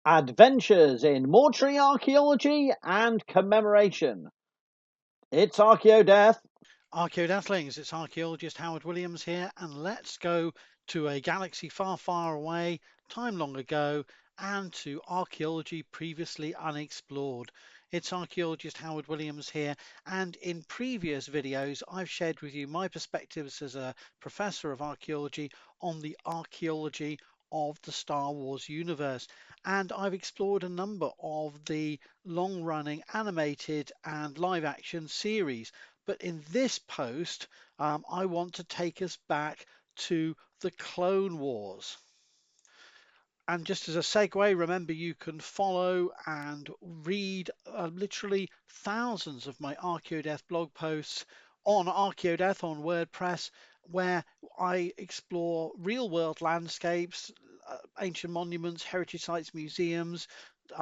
Adventures in mortuary archaeology and commemoration. It's Archaeodeath. Archaeodathlings, it's archaeologist Howard Williams here, and let's go to a galaxy far, far away, time long ago, and to archaeology previously unexplored. It's archaeologist Howard Williams here, and in previous videos, I've shared with you my perspectives as a professor of archaeology on the archaeology of the Star Wars universe. And I've explored a number of the long running animated and live action series. But in this post, I want to take us back to the Clone Wars. And just as a segue, remember you can follow and read literally thousands of my Archaeodeath blog posts on Archaeodeath on WordPress, where I explore real world landscapes, ancient monuments, heritage sites, museums,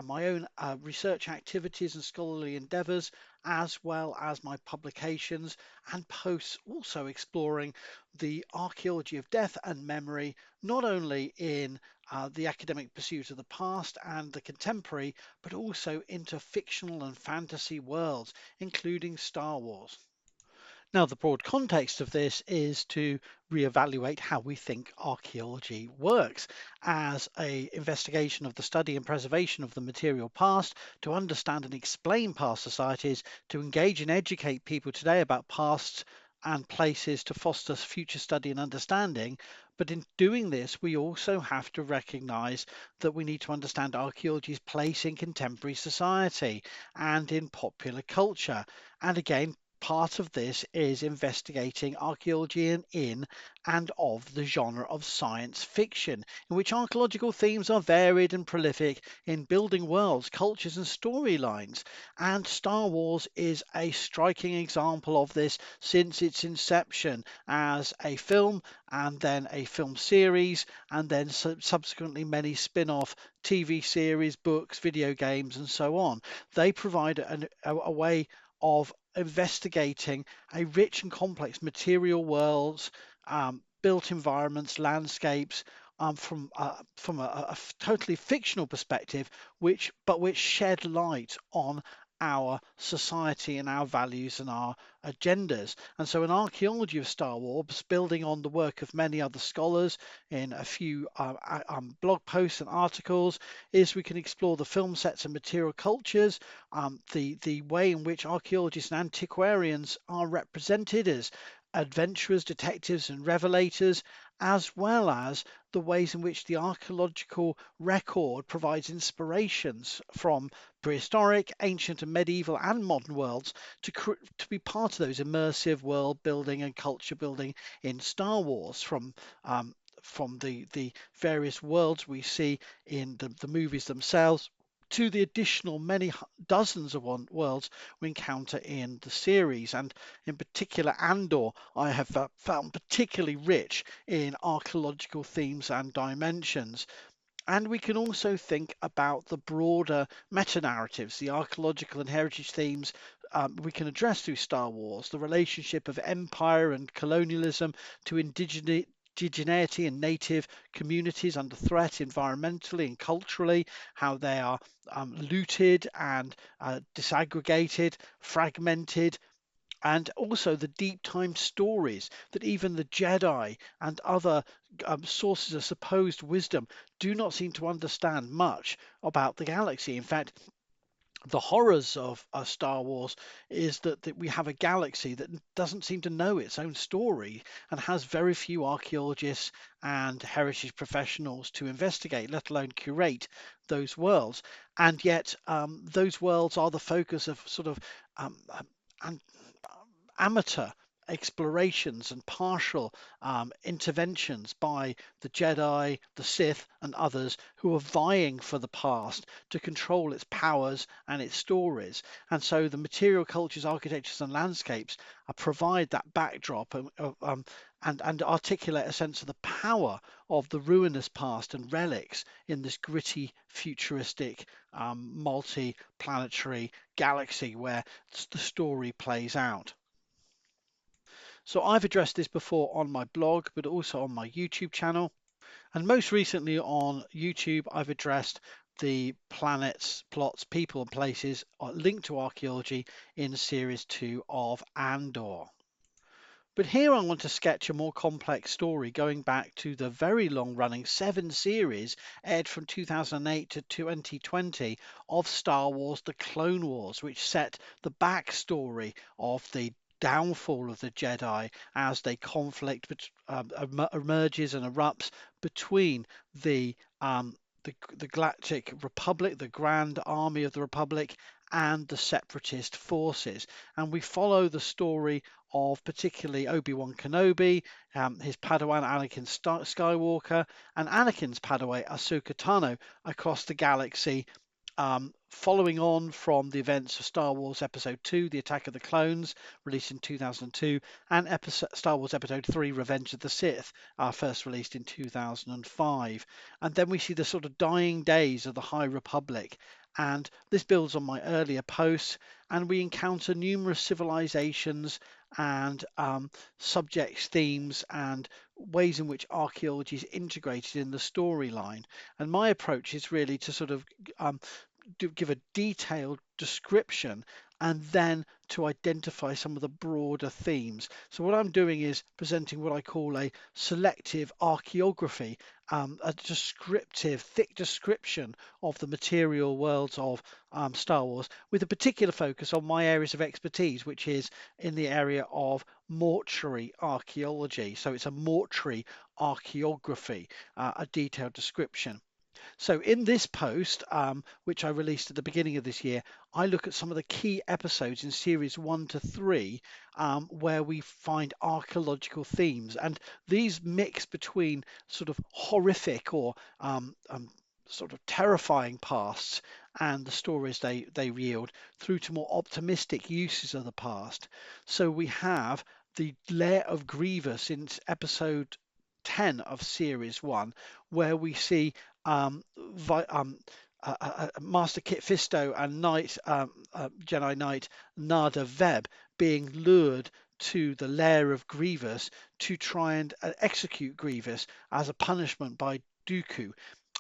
my own research activities and scholarly endeavors, as well as my publications and posts also exploring the archaeology of death and memory, not only in the academic pursuit of the past and the contemporary, but also into fictional and fantasy worlds, including Star Wars. Now, the broad context of this is to reevaluate how we think archaeology works as a investigation of the study and preservation of the material past, to understand and explain past societies, to engage and educate people today about pasts and places to foster future study and understanding. But in doing this, we also have to recognize that we need to understand archaeology's place in contemporary society and in popular culture. And again, part of this is investigating archaeology in and of the genre of science fiction, in which archaeological themes are varied and prolific in building worlds, cultures, and storylines. And Star Wars is a striking example of this since its inception as a film and then a film series, and then subsequently many spin off TV series, books, video games, and so on. They provide a way of investigating a rich and complex material worlds, built environments, landscapes, from a totally fictional perspective, which shed light on our society and our values and our agendas. And so an archaeology of Star Wars, building on the work of many other scholars in a few blog posts and articles, is we can explore the film sets and material cultures, the way in which archaeologists and antiquarians are represented as adventurers, detectives, and revelators, as well as the ways in which the archaeological record provides inspirations from prehistoric, ancient, and medieval and modern worlds to be part of those immersive world building and culture building in Star Wars from the various worlds we see in the movies themselves to the additional many dozens of worlds we encounter in the series. And in particular, Andor, I have found particularly rich in archaeological themes and dimensions. And we can also think about the broader meta narratives, the archaeological and heritage themes we can address through Star Wars, the relationship of empire and colonialism to indigeneity and native communities under threat environmentally and culturally, how they are looted and disaggregated, fragmented, and also the deep time stories that even the Jedi and other sources of supposed wisdom do not seem to understand much about the galaxy. In fact, the horrors of Star Wars is that we have a galaxy that doesn't seem to know its own story and has very few archaeologists and heritage professionals to investigate, let alone curate those worlds. And yet, those worlds are the focus of sort of and amateur explorations and partial interventions by the Jedi, the Sith, and others who are vying for the past to control its powers and its stories. And so the material cultures, architectures, and landscapes provide that backdrop and articulate a sense of the power of the ruinous past and relics in this gritty, futuristic, multi-planetary galaxy where the story plays out. So I've addressed this before on my blog, but also on my YouTube channel. And most recently on YouTube, I've addressed the planets, plots, people, and places linked to archaeology in series 2 of Andor. But here I want to sketch a more complex story going back to the very long running 7 series aired from 2008 to 2020 of Star Wars The Clone Wars, which set the backstory of the downfall of the Jedi as they emerges and erupts between the the Galactic Republic, the Grand Army of the Republic, and the Separatist forces. And we follow the story of particularly Obi-Wan Kenobi, his Padawan Anakin Skywalker, and Anakin's Padawan Ahsoka Tano across the galaxy, following on from the events of Star Wars Episode 2, The Attack of the Clones, released in 2002, and Star Wars Episode 3, Revenge of the Sith, first released in 2005. And then we see the sort of dying days of the High Republic. And this builds on my earlier posts, and we encounter numerous civilizations and subjects, themes, and ways in which archaeology is integrated in the storyline. And my approach is really to sort of give a detailed description and then to identify some of the broader themes. So what I'm doing is presenting what I call a selective archaeography, a descriptive, thick description of the material worlds of Star Wars, with a particular focus on my areas of expertise, which is in the area of mortuary archaeology. So it's a mortuary archaeography, a detailed description. So in this post, which I released at the beginning of this year, I look at some of the key episodes in series 1 to 3, where we find archaeological themes. And these mix between sort of horrific or sort of terrifying pasts and the stories they yield through to more optimistic uses of the past. So we have the Lair of Grievous in episode 10 of series 1, where we see Master Kit Fisto and Jedi Knight Nada Veb being lured to the lair of Grievous to try and execute Grievous as a punishment by Dooku.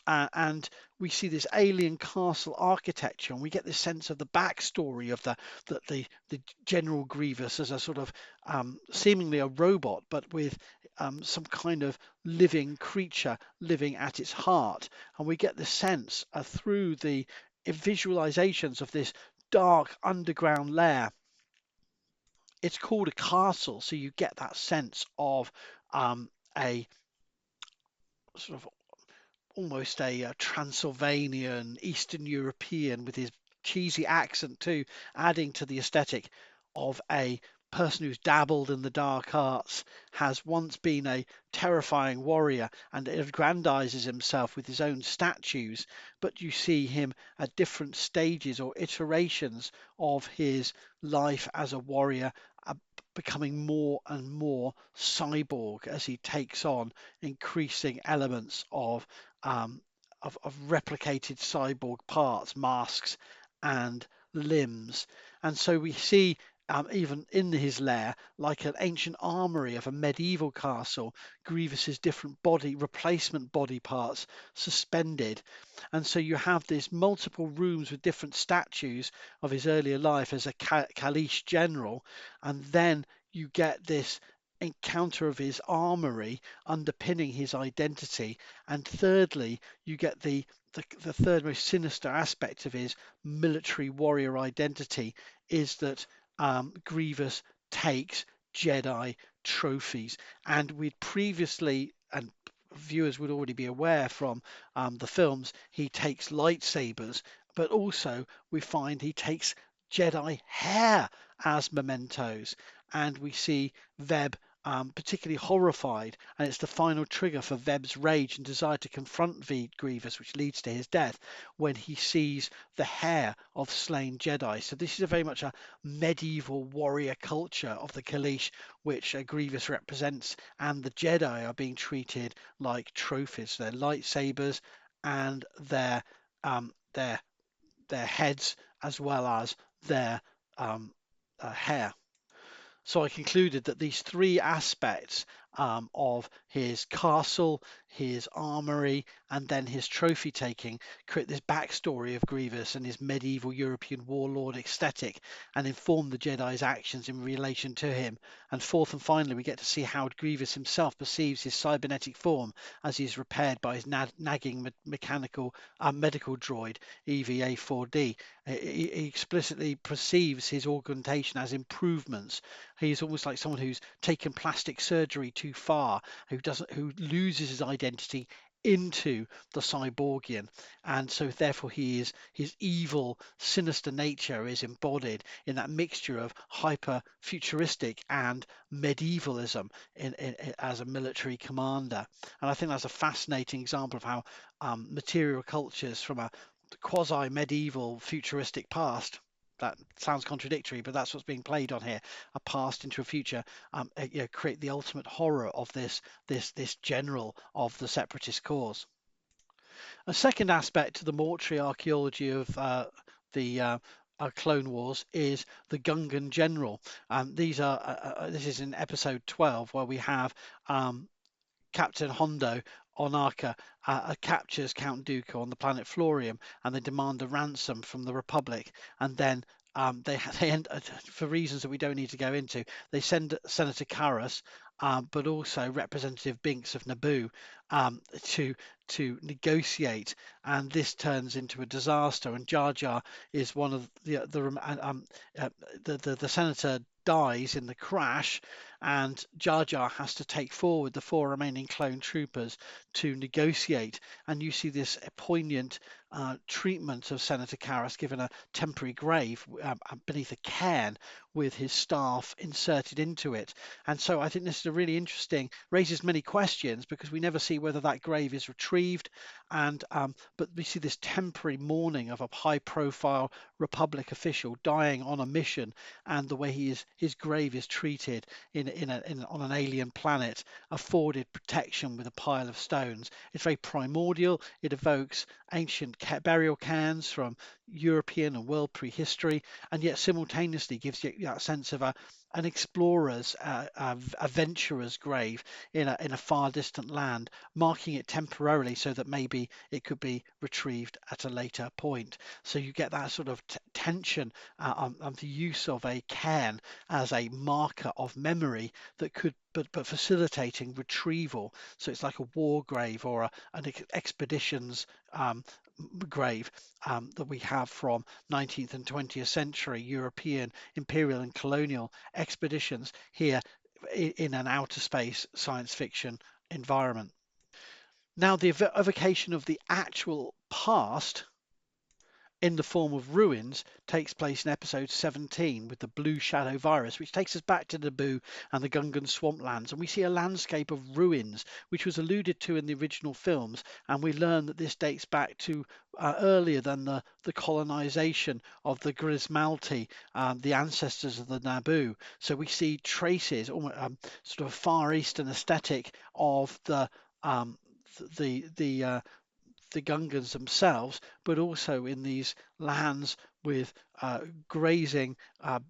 And we see this alien castle architecture, and we get this sense of the backstory of the General Grievous as a sort of seemingly a robot, but with some kind of living creature living at its heart. And we get the sense through the visualizations of this dark underground lair. It's called a castle, so you get that sense of a sort of almost a Transylvanian, Eastern European with his cheesy accent too, adding to the aesthetic of a person who's dabbled in the dark arts, has once been a terrifying warrior and aggrandizes himself with his own statues, but you see him at different stages or iterations of his life as a warrior, becoming more and more cyborg as he takes on increasing elements um, of replicated cyborg parts, masks, and limbs. And so we see even in his lair, like an ancient armory of a medieval castle, Grievous's different replacement body parts suspended. And so you have this multiple rooms with different statues of his earlier life as a Kalish general, and then you get this encounter of his armory underpinning his identity. And thirdly, you get the third most sinister aspect of his military warrior identity is that Grievous takes Jedi trophies. And we'd previously, and viewers would already be aware from the films, he takes lightsabers, but also we find he takes Jedi hair as mementos. And we see Veb particularly horrified, and it's the final trigger for Veb's rage and desire to confront Grievous, which leads to his death when he sees the hair of slain Jedi. So this is a very much a medieval warrior culture of the Kalish, which Grievous represents, and the Jedi are being treated like trophies. Their lightsabers and um, their their heads as well as their hair. So I concluded that these three aspects of his castle, his armory, and then his trophy taking, create this backstory of Grievous and his medieval European warlord aesthetic, and inform the Jedi's actions in relation to him. And fourth and finally, we get to see how Grievous himself perceives his cybernetic form as he is repaired by his nagging mechanical medical droid EVA-4D. He explicitly perceives his augmentation as improvements. He's almost like someone who's taken plastic surgery too far, who loses his identity into the cyborgian, and so therefore his evil, sinister nature is embodied in that mixture of hyper futuristic and medievalism as a military commander. And I think that's a fascinating example of how material cultures from a quasi-medieval futuristic past, that sounds contradictory, but that's what's being played on here, a past into a future, create the ultimate horror of this general of the separatist cause. A second aspect to the mortuary archaeology of the Clone Wars is the Gungan general. This is in episode 12, where we have Captain Hondo on Arca captures Count Dooku on the planet Florium, and they demand a ransom from the Republic. And then they end, for reasons that we don't need to go into, they send Senator Karras, but also Representative Binks of Naboo, to negotiate, and this turns into a disaster. And Jar Jar is one of the senator dies in the crash, and Jar Jar has to take forward the four remaining clone troopers to negotiate. And you see this poignant treatment of Senator Karras, given a temporary grave beneath a cairn with his staff inserted into it. And so I think this is a really interesting, raises many questions, because we never see whether that grave is retrieved. And but we see this temporary mourning of a high-profile Republic official dying on a mission, and the way his grave is treated on an alien planet, afforded protection with a pile of stones. It's very primordial. It evokes ancient burial cairns from European and world prehistory, and yet simultaneously gives you that sense of an explorer's, adventurer's grave in a far distant land, marking it temporarily so that maybe it could be retrieved at a later point. So you get that sort of tension on the use of a cairn as a marker of memory that could, but facilitating retrieval. So it's like a war grave or an expedition's grave that we have from 19th and 20th century European imperial and colonial expeditions here in an outer space science fiction environment. Now, the evocation of the actual past in the form of ruins takes place in episode 17 with the blue shadow virus, which takes us back to Naboo and the Gungan swamplands, and we see a landscape of ruins which was alluded to in the original films, and we learn that this dates back to earlier than the colonization of the Grismalti, the ancestors of the Naboo. So we see traces, sort of Far Eastern aesthetic of the the Gungans themselves, but also in these lands with grazing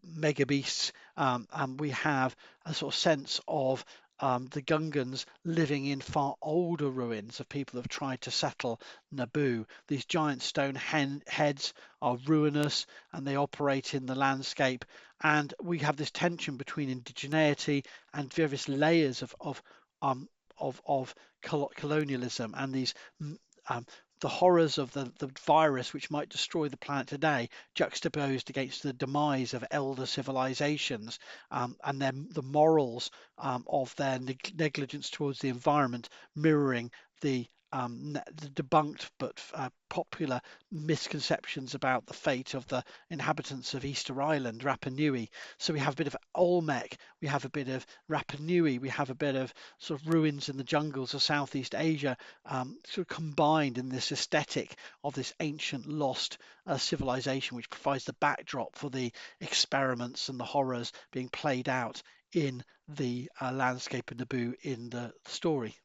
mega beasts. And we have a sort of sense of the Gungans living in far older ruins of people who have tried to settle Naboo. These giant stone heads are ruinous, and they operate in the landscape. And we have this tension between indigeneity and various layers of colonialism, and these um, the horrors of the virus which might destroy the planet today, juxtaposed against the demise of elder civilizations, and then the morals of their negligence towards the environment, mirroring the debunked but popular misconceptions about the fate of the inhabitants of Easter Island, Rapa Nui. So we have a bit of Olmec, we have a bit of Rapa Nui, we have a bit of sort of ruins in the jungles of Southeast Asia, sort of combined in this aesthetic of this ancient lost civilization, which provides the backdrop for the experiments and the horrors being played out in the landscape of Naboo in the story.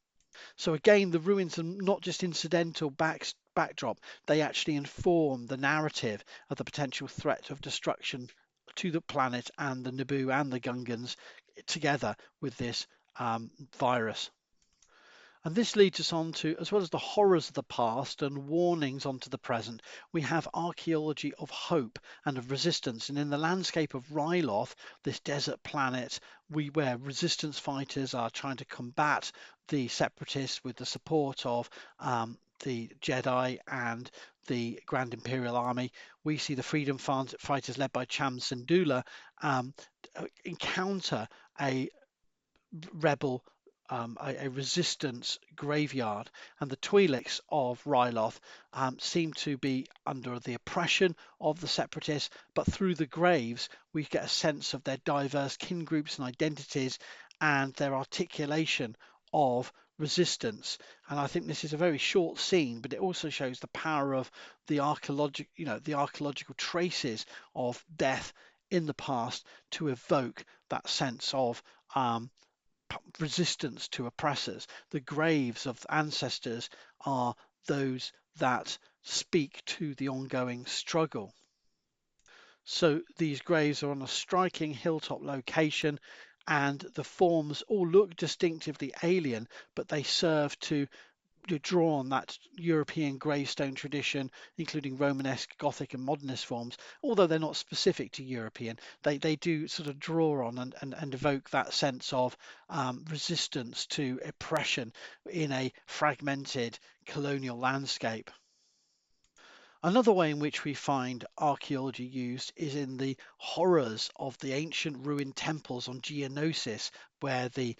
So again, the ruins are not just incidental backdrop, they actually inform the narrative of the potential threat of destruction to the planet and the Naboo and the Gungans, together with this virus. And this leads us on to, as well as the horrors of the past and warnings onto the present, we have archaeology of hope and of resistance. And in the landscape of Ryloth, this desert planet, where resistance fighters are trying to combat the separatists with the support of the Jedi and the Grand Imperial Army, we see the freedom fighters led by Cham Syndulla encounter a rebel, a resistance graveyard, and the Twi'leks of Ryloth seem to be under the oppression of the separatists, but through the graves we get a sense of their diverse kin groups and identities and their articulation of resistance. And I think this is a very short scene, but it also shows the power of the archaeological traces of death in the past to evoke that sense of resistance to oppressors. The graves of ancestors are those that speak to the ongoing struggle. So these graves are on a striking hilltop location, and the forms all look distinctively alien, but they serve to draw on that European gravestone tradition, including Romanesque, Gothic, and Modernist forms, although they're not specific to European. They do sort of draw on and evoke that sense of resistance to oppression in a fragmented colonial landscape. Another way in which we find archaeology used is in the horrors of the ancient ruined temples on Geonosis, where the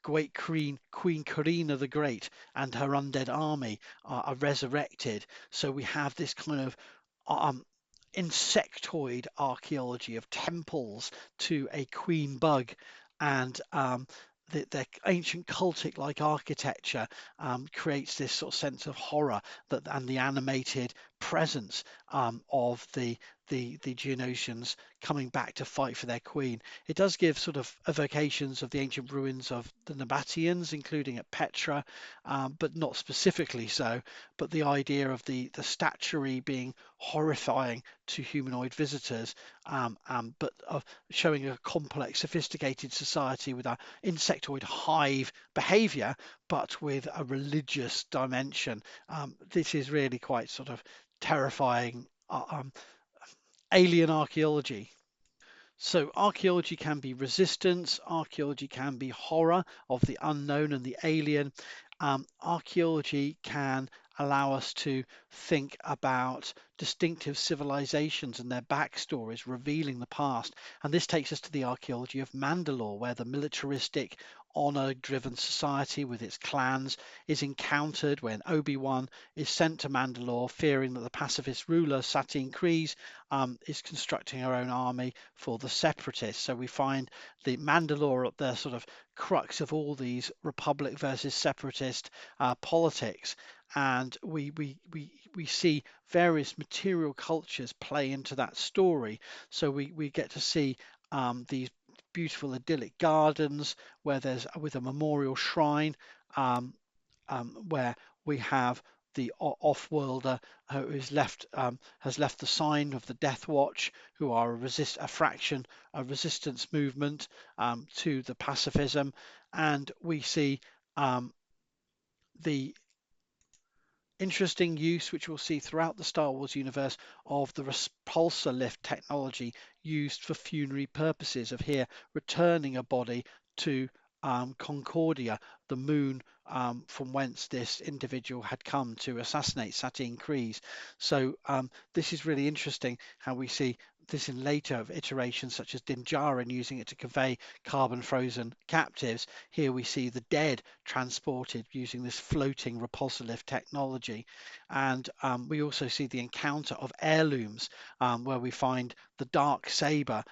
great Queen Karina the Great and her undead army are resurrected. So we have this kind of um, insectoid archaeology of temples to a queen bug, and their ancient cultic like architecture creates this sort of sense of horror and the animated presence of the Geonosians coming back to fight for their queen. It does give sort of evocations of the ancient ruins of the Nabateans, including at Petra, but not specifically so. But the idea of the statuary being horrifying to humanoid visitors, but of showing a complex, sophisticated society with our insectoid hive behavior, but with a religious dimension. This is really quite sort of terrifying alien archaeology. So archaeology can be resistance, archaeology can be horror of the unknown and the alien. Archaeology can allow us to think about distinctive civilizations and their backstories, revealing the past. And this takes us to the archaeology of Mandalore, where the militaristic, honor-driven society with its clans is encountered when Obi-Wan is sent to Mandalore, fearing that the pacifist ruler Satine Kryze is constructing her own army for the separatists. So we find the Mandalore at the sort of crux of all these republic versus separatist politics, and we see various material cultures play into that story. So we get to see these beautiful idyllic gardens where there's with a memorial shrine, where we have the off-worlder who is has left the sign of the Death Watch, who are a fraction, a resistance movement to the pacifism, and we see the interesting use, which we'll see throughout the Star Wars universe, of the repulsor lift technology used for funerary purposes, of here returning a body to Concordia, the moon from whence this individual had come to assassinate Satine Kryze. So this is really interesting how we see this in later iterations such as Din Djarin using it to convey carbon frozen captives. Here we see the dead transported using this floating repulsor lift technology. And we also see the encounter of heirlooms where we find the dark saber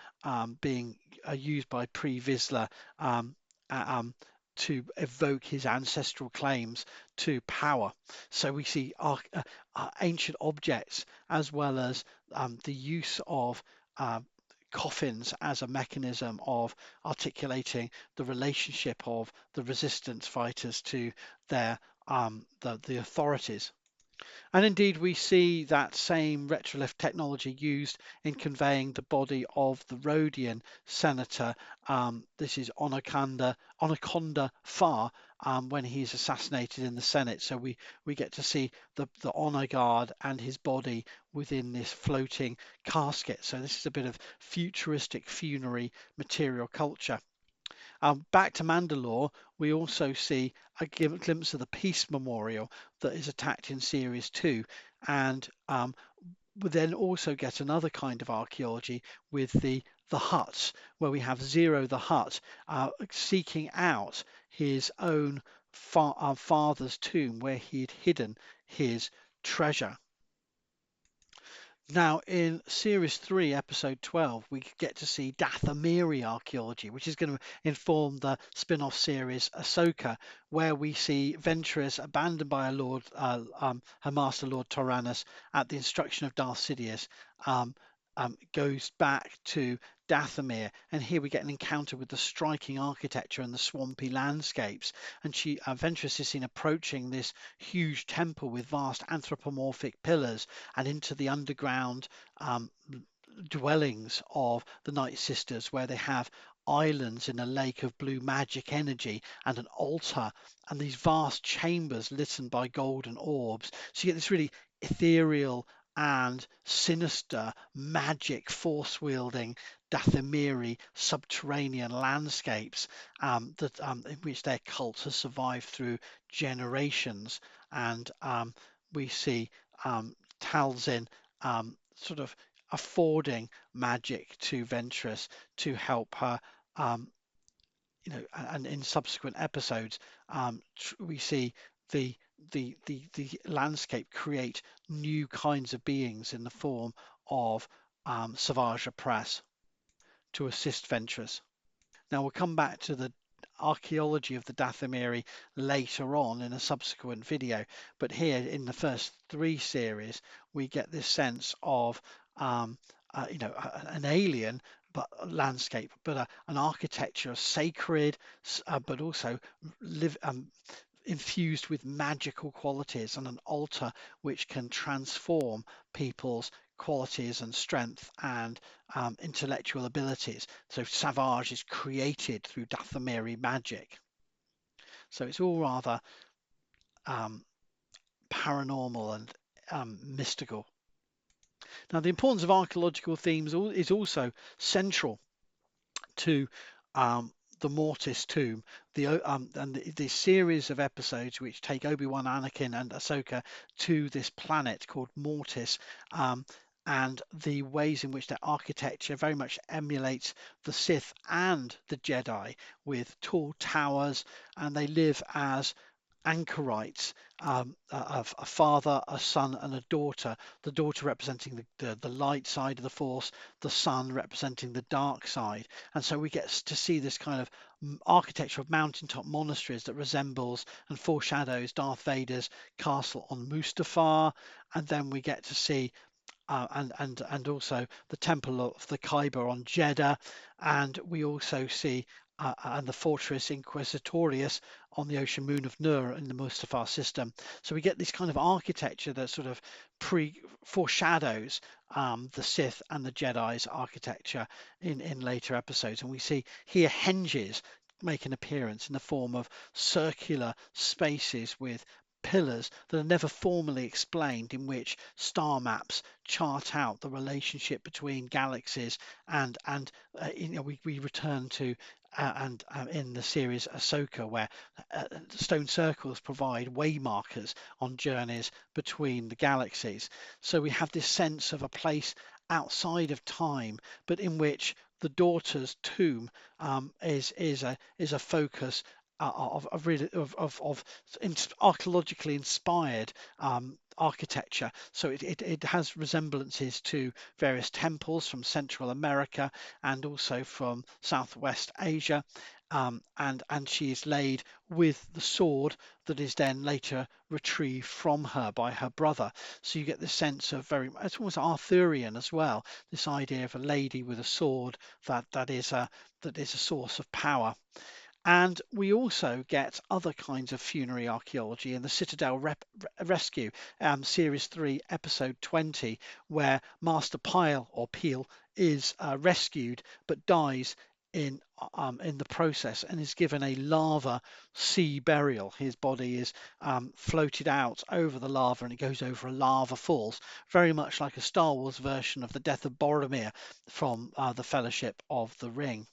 being used by Pre Vizsla to evoke his ancestral claims to power. So we see ancient objects as well as the use of coffins as a mechanism of articulating the relationship of the resistance fighters to their the authorities. And indeed, we see that same retrolift technology used in conveying the body of the Rhodian senator. This is Onaconda Farr, when he's assassinated in the Senate. So we get to see the honor guard and his body within this floating casket. So this is a bit of futuristic funerary material culture. Back to Mandalore, we also see a glimpse of the Peace Memorial that is attacked in Series 2. And we then also get another kind of archaeology with the huts, where we have Zero the Hutt seeking out his own father's tomb where he'd hidden his treasure. Now, in Series 3, Episode 12, we get to see Dathomiri archaeology, which is going to inform the spin off series Ahsoka, where we see Ventress abandoned by her master, Lord Tyrannus, at the instruction of Darth Sidious, goes back to Dathomir, and here we get an encounter with the striking architecture and the swampy landscapes. And Ventress is seen approaching this huge temple with vast anthropomorphic pillars and into the underground dwellings of the Night Sisters, where they have islands in a lake of blue magic energy and an altar and these vast chambers lit by golden orbs. So you get this really ethereal and sinister magic force wielding Dathomiri subterranean landscapes in which their cult has survived through generations. And we see Talzin sort of affording magic to Ventress to help her. And in subsequent episodes, we see the the landscape create new kinds of beings in the form of Savage Press to assist Ventress. Now we'll come back to the archaeology of the Dathomiri later on in a subsequent video, but here in the first 3 series we get this sense of an alien but landscape, but an architecture of sacred, but also infused with magical qualities, and an altar which can transform people's qualities and strength and intellectual abilities. So Savage is created through Dathomiri magic. So it's all rather paranormal and mystical. Now, the importance of archaeological themes is also central to the Mortis tomb, the series of episodes which take Obi-Wan, Anakin, and Ahsoka to this planet called Mortis, and the ways in which their architecture very much emulates the Sith and the Jedi, with tall towers, and they live as anchorites, of a father, a son, and a daughter. The daughter representing the light side of the Force, the son representing the dark side. And so we get to see this kind of architecture of mountaintop monasteries that resembles and foreshadows Darth Vader's castle on Mustafar. And then we get to see and also the Temple of the Khyber on Jeddah, and we also see and the Fortress Inquisitorius on the ocean moon of Nur in the Mustafar system. So we get this kind of architecture that sort of foreshadows the Sith and the Jedi's architecture in later episodes, and we see here henges make an appearance in the form of circular spaces with pillars that are never formally explained, in which star maps chart out the relationship between galaxies. And we return to and in the series Ahsoka, where stone circles provide way markers on journeys between the galaxies. So we have this sense of a place outside of time, but in which the daughter's tomb is a focus of archaeologically inspired architecture. So it has resemblances to various temples from Central America and also from Southwest Asia. And she is laid with the sword that is then later retrieved from her by her brother. So you get this sense of it's almost Arthurian as well. This idea of a lady with a sword that is a source of power. And we also get other kinds of funerary archaeology in the Citadel Rescue, Series 3, Episode 20, where Master Peel is rescued but dies in the process and is given a lava sea burial. His body is floated out over the lava and it goes over a lava falls, very much like a Star Wars version of the death of Boromir from the Fellowship of the Ring.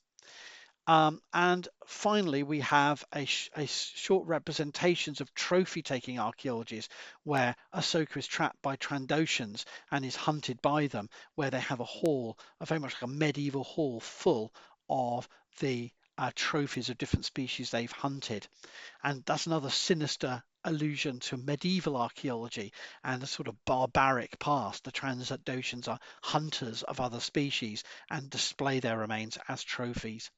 And finally, we have a short representations of trophy-taking archaeologies where Ahsoka is trapped by Trandoshans and is hunted by them, where they have a hall, very much like a medieval hall full of the trophies of different species they've hunted. And that's another sinister allusion to medieval archaeology and the sort of barbaric past. The Trandoshans are hunters of other species and display their remains as trophies.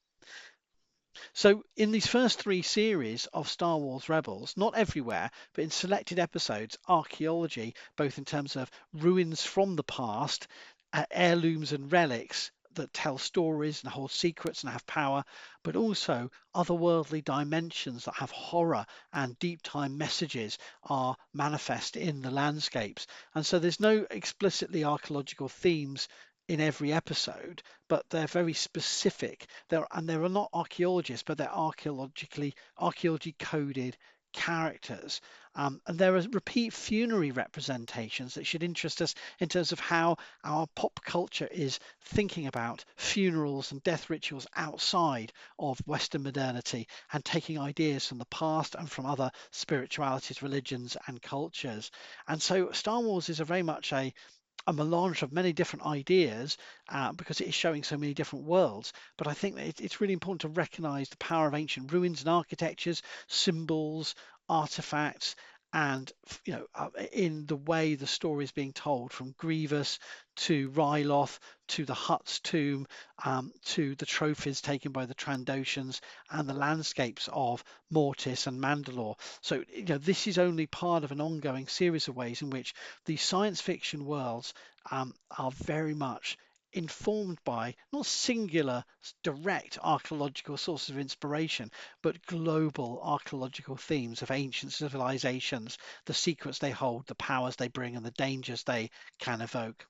So, in these first three series of Star Wars Rebels, not everywhere, but in selected episodes, archaeology, both in terms of ruins from the past, heirlooms and relics that tell stories and hold secrets and have power, but also otherworldly dimensions that have horror and deep time messages are manifest in the landscapes. And so there's no explicitly archaeological themes in every episode, but they're very specific. There are not archaeologists, but they're archaeology coded characters. And there are repeat funerary representations that should interest us in terms of how our pop culture is thinking about funerals and death rituals outside of Western modernity and taking ideas from the past and from other spiritualities, religions, and cultures. And so Star Wars is a very much a melange of many different ideas because it is showing so many different worlds. But I think that it's really important to recognize the power of ancient ruins and architectures, symbols, artifacts, and in the way the story is being told, from Grievous to Ryloth to the Hutt's tomb to the trophies taken by the Trandoshans and the landscapes of Mortis and Mandalore. So this is only part of an ongoing series of ways in which these science fiction worlds are very much informed by not singular direct archaeological sources of inspiration, but global archaeological themes of ancient civilizations, the secrets they hold, the powers they bring, and the dangers they can evoke.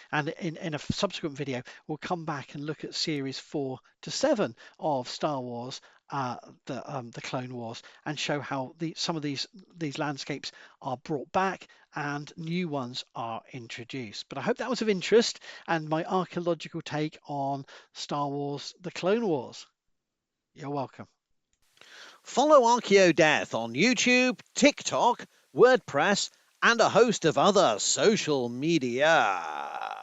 And in a subsequent video, we'll come back and look at series 4 to 7 of Star Wars, the Clone Wars, and show how some of these landscapes are brought back and new ones are introduced. But I hope that was of interest and my archaeological take on Star Wars, the Clone Wars. You're welcome. Follow ArchaeoDeath on YouTube, TikTok, WordPress, and a host of other social media.